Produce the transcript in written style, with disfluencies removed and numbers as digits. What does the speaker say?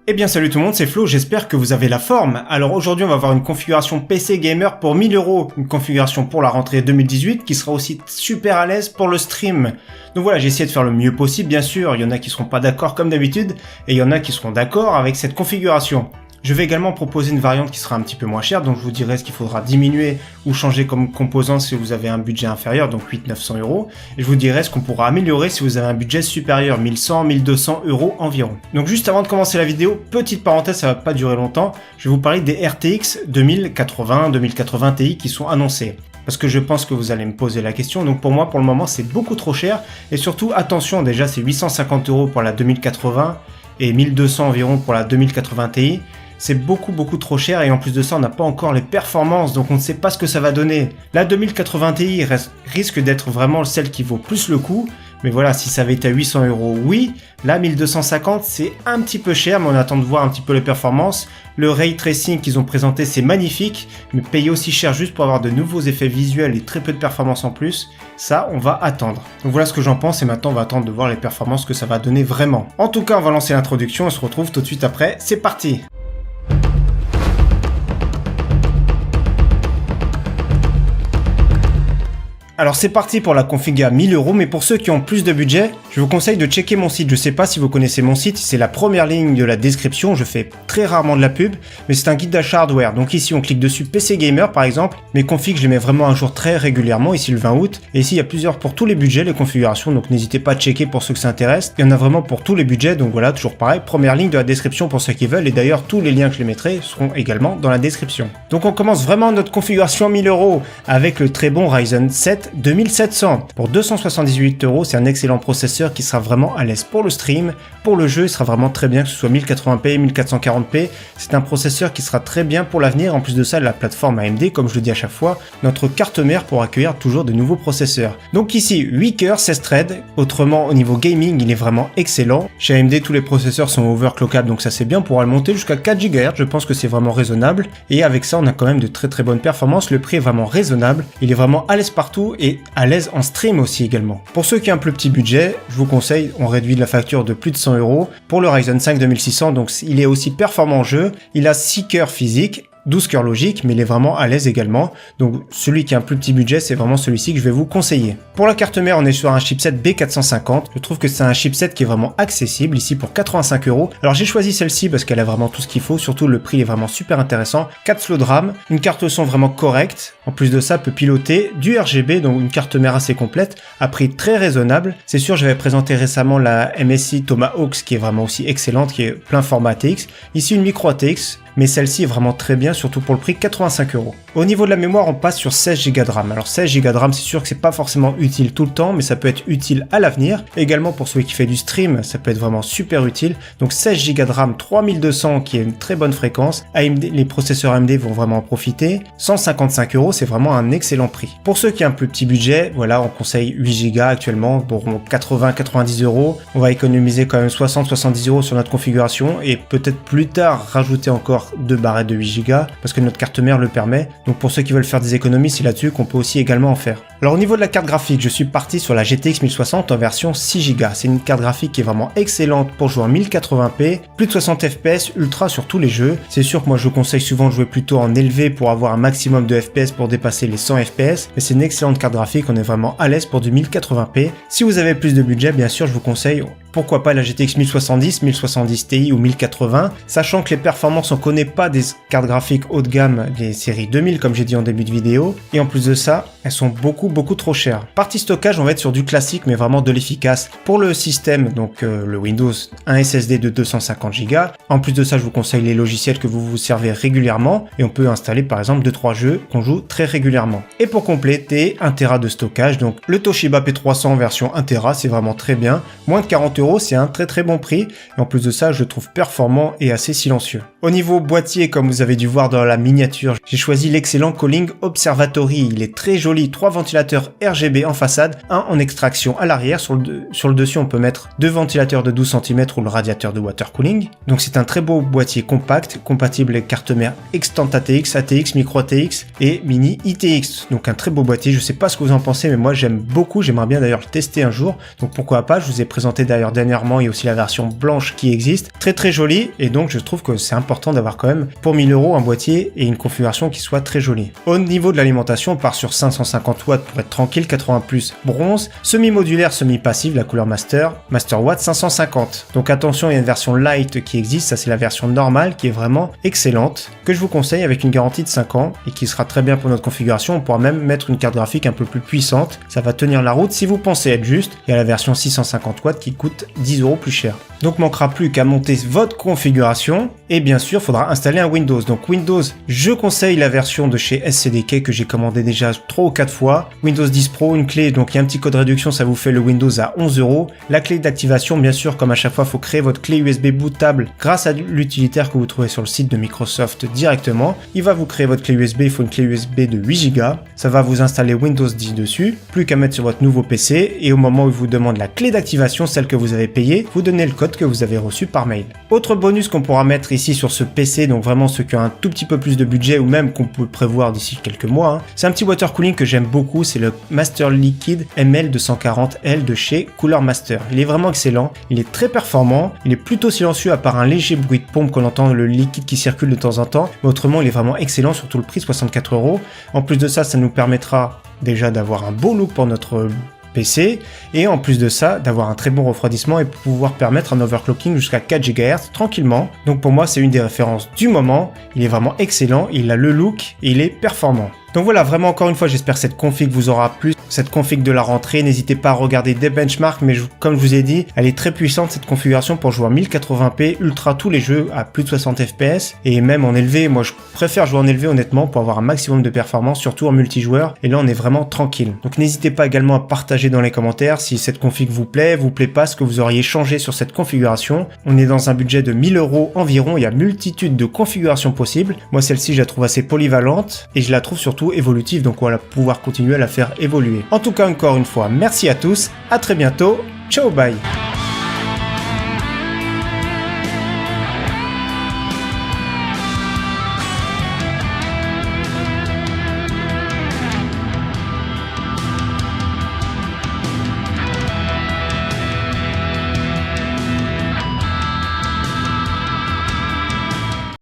Eh bien salut tout le monde, c'est Flo, j'espère que vous avez la forme. Alors aujourd'hui on va voir une configuration PC Gamer pour 1000 €, une configuration pour la rentrée 2018 qui sera aussi super à l'aise pour le stream. Donc voilà, j'ai essayé de faire le mieux possible bien sûr, il y en a qui seront pas d'accord comme d'habitude, et il y en a qui seront d'accord avec cette configuration. Je vais également proposer une variante qui sera un petit peu moins chère, donc je vous dirai ce qu'il faudra diminuer ou changer comme composant si vous avez un budget inférieur, donc 800-900 €. Et je vous dirai ce qu'on pourra améliorer si vous avez un budget supérieur, 1100-1200 € environ. Donc juste avant de commencer la vidéo, petite parenthèse, ça va pas durer longtemps, je vais vous parler des RTX 2080 Ti qui sont annoncés. Parce que je pense que vous allez me poser la question, donc pour moi pour le moment c'est beaucoup trop cher, et surtout attention, déjà c'est 850 € pour la 2080 et 1200 environ pour la 2080 Ti. C'est beaucoup trop cher et en plus de ça on n'a pas encore les performances, donc on ne sait pas ce que ça va donner. La 2080 Ti risque d'être vraiment celle qui vaut plus le coup, mais voilà, si ça avait été à 800 €, oui. Là 1250 c'est un petit peu cher, mais on attend de voir un petit peu les performances. Le ray tracing qu'ils ont présenté c'est magnifique, mais payer aussi cher juste pour avoir de nouveaux effets visuels et très peu de performances en plus, ça on va attendre. Donc voilà ce que j'en pense et maintenant on va attendre de voir les performances que ça va donner vraiment. En tout cas on va lancer l'introduction et on se retrouve tout de suite après, c'est parti. Alors c'est parti pour la config à 1000 €, mais pour ceux qui ont plus de budget, je vous conseille de checker mon site. Je sais pas si vous connaissez mon site, c'est la première ligne de la description, je fais très rarement de la pub, mais c'est un guide d'achat hardware. Donc ici on clique dessus PC Gamer par exemple, mes configs je les mets vraiment un jour très régulièrement, ici le 20 août, et ici il y a plusieurs pour tous les budgets, les configurations, donc n'hésitez pas à checker pour ceux que ça intéresse. Il y en a vraiment pour tous les budgets, donc voilà, toujours pareil, première ligne de la description pour ceux qui veulent, et d'ailleurs tous les liens que je les mettrai seront également dans la description. Donc on commence vraiment notre configuration à 1000 € avec le très bon Ryzen 7 2700. Pour 278 €, c'est un excellent processeur qui sera vraiment à l'aise pour le stream. Pour le jeu, il sera vraiment très bien, que ce soit 1080p, 1440p. C'est un processeur qui sera très bien pour l'avenir. En plus de ça, la plateforme AMD, comme je le dis à chaque fois, notre carte mère pour accueillir toujours de nouveaux processeurs. Donc ici, 8 cœurs, 16 threads. Autrement, au niveau gaming, il est vraiment excellent. Chez AMD, tous les processeurs sont overclockables, donc ça c'est bien. On pourra le monter jusqu'à 4 GHz. Je pense que c'est vraiment raisonnable. Et avec ça, on a quand même de très bonnes performances. Le prix est vraiment raisonnable. Il est vraiment à l'aise partout et à l'aise en stream aussi également. Pour ceux qui ont un plus petit budget, je vous conseille, on réduit la facture de plus de 100 € pour le Ryzen 5 2600, donc il est aussi performant en jeu, il a 6 cœurs physiques, 12 cœurs logiques, mais il est vraiment à l'aise également. Donc celui qui a un plus petit budget, c'est vraiment celui-ci que je vais vous conseiller. Pour la carte mère, on est sur un chipset B450. Je trouve que c'est un chipset qui est vraiment accessible, ici pour 85 €. Alors j'ai choisi celle-ci parce qu'elle a vraiment tout ce qu'il faut, surtout le prix est vraiment super intéressant. 4 slots de RAM, une carte son vraiment correcte. En plus de ça, peut piloter du RGB, donc une carte mère assez complète, à prix très raisonnable. C'est sûr, j'avais présenté récemment la MSI Tomahawk, qui est vraiment aussi excellente, qui est plein format ATX. Ici une micro ATX, mais celle-ci est vraiment très bien, surtout pour le prix 85 €. Au niveau de la mémoire, on passe sur 16 Go de RAM. Alors 16 Go de RAM, c'est sûr que c'est pas forcément utile tout le temps, mais ça peut être utile à l'avenir. Également pour celui qui fait du stream, ça peut être vraiment super utile. Donc 16 Go de RAM, 3200 qui est une très bonne fréquence. AMD, les processeurs AMD vont vraiment en profiter. 155 €, c'est vraiment un excellent prix. Pour ceux qui ont un plus petit budget, voilà, on conseille 8 Go actuellement pour 80-90 €. On va économiser quand même 60-70 € sur notre configuration et peut-être plus tard rajouter encore 2 barrettes de 8 Go parce que notre carte mère le permet. Donc pour ceux qui veulent faire des économies, c'est là-dessus qu'on peut aussi également en faire. Alors au niveau de la carte graphique, je suis parti sur la GTX 1060 en version 6 Go. C'est une carte graphique qui est vraiment excellente pour jouer en 1080p, plus de 60 FPS, ultra sur tous les jeux. C'est sûr que moi je vous conseille souvent de jouer plutôt en élevé pour avoir un maximum de FPS pour dépasser les 100 FPS, mais c'est une excellente carte graphique, on est vraiment à l'aise pour du 1080p. Si vous avez plus de budget, bien sûr, je vous conseille pourquoi pas la GTX 1070, 1070 Ti ou 1080, sachant que les performances, on connaît pas des cartes graphiques haut de gamme, des séries 2000 comme j'ai dit en début de vidéo, et en plus de ça, elles sont beaucoup trop chères. Partie stockage, on va être sur du classique mais vraiment de l'efficace. Pour le système, donc le Windows, un SSD de 250 Go. En plus de ça, je vous conseille les logiciels que vous vous servez régulièrement, et on peut installer par exemple 2-3 jeux qu'on joue très régulièrement. Et pour compléter, 1 Tera de stockage, donc le Toshiba P300 version 1 Tera, c'est vraiment très bien. Moins de 40 €, c'est un très bon prix, et en plus de ça, je le trouve performant et assez silencieux. Au niveau boîtier, comme vous avez dû voir dans la miniature, j'ai choisi l'excellent Calling Observatory. Il est très joli, 3 ventilateurs RGB en façade, un en extraction à l'arrière. Sur le dessus, on peut mettre 2 ventilateurs de 12 cm ou le radiateur de water cooling. Donc c'est un très beau boîtier compact, compatible avec carte mère Extant ATX, ATX, Micro ATX et Mini ITX. Donc un très beau boîtier, je sais pas ce que vous en pensez, mais moi j'aime beaucoup, j'aimerais bien d'ailleurs le tester un jour. Donc pourquoi pas, je vous ai présenté d'ailleurs dernièrement, il y a aussi la version blanche qui existe. Très jolie, et donc je trouve que c'est important d'avoir quand même pour 1000 € un boîtier et une configuration qui soit très jolie. Au niveau de l'alimentation, on part sur 550 watts pour être tranquille, 80 plus bronze, semi-modulaire, semi-passive, la couleur Master Watt 550. Donc attention, il y a une version light qui existe, ça c'est la version normale qui est vraiment excellente, que je vous conseille avec une garantie de 5 ans et qui sera très bien pour notre configuration. On pourra même mettre une carte graphique un peu plus puissante, ça va tenir la route si vous pensez être juste. Il y a la version 650 watts qui coûte 10 € plus cher. Donc manquera plus qu'à monter votre configuration et bien sûr il faudra installer un Windows. Donc Windows, je conseille la version de chez SCDK que j'ai commandé déjà 3 ou 4 fois. Windows 10 Pro, une clé, donc il y a un petit code réduction, ça vous fait le Windows à 11 €. La clé d'activation, bien sûr, comme à chaque fois, il faut créer votre clé USB bootable grâce à l'utilitaire que vous trouvez sur le site de Microsoft directement. Il va vous créer votre clé USB, il faut une clé USB de 8 Go. Ça va vous installer Windows 10 dessus, plus qu'à mettre sur votre nouveau PC et au moment où il vous demande la clé d'activation, celle que vous avez payée, vous donnez le code que vous avez reçu par mail. Autre bonus qu'on pourra mettre ici sur ce PC, donc vraiment ceux qui ont un tout petit peu plus de budget ou même qu'on peut prévoir d'ici quelques mois, c'est un petit water cooling que j'aime beaucoup, c'est le Master Liquid ML240L de chez Cooler Master. Il est vraiment excellent, il est très performant, il est plutôt silencieux à part un léger bruit de pompe qu'on entend le liquide qui circule de temps en temps, mais autrement il est vraiment excellent, surtout le prix 64 €. En plus de ça, ça nous permettra déjà d'avoir un beau look pour notre PC et en plus de ça d'avoir un très bon refroidissement et pouvoir permettre un overclocking jusqu'à 4 GHz tranquillement. Donc pour moi c'est une des références du moment, il est vraiment excellent, il a le look et il est performant. Donc voilà, vraiment encore une fois, j'espère que cette config vous aura plu, cette config de la rentrée. N'hésitez pas à regarder des benchmarks, mais comme je vous ai dit, elle est très puissante cette configuration pour jouer en 1080p, ultra tous les jeux à plus de 60 fps et même en élevé. Moi je préfère jouer en élevé honnêtement pour avoir un maximum de performance, surtout en multijoueur. Et là on est vraiment tranquille. Donc n'hésitez pas également à partager dans les commentaires si cette config vous plaît pas, ce que vous auriez changé sur cette configuration. On est dans un budget de 1000 € environ, il y a multitude de configurations possibles. Moi celle-ci je la trouve assez polyvalente et je la trouve surtout évolutive, donc on va pouvoir continuer à la faire évoluer. En tout cas, encore une fois, merci à tous, à très bientôt, ciao bye.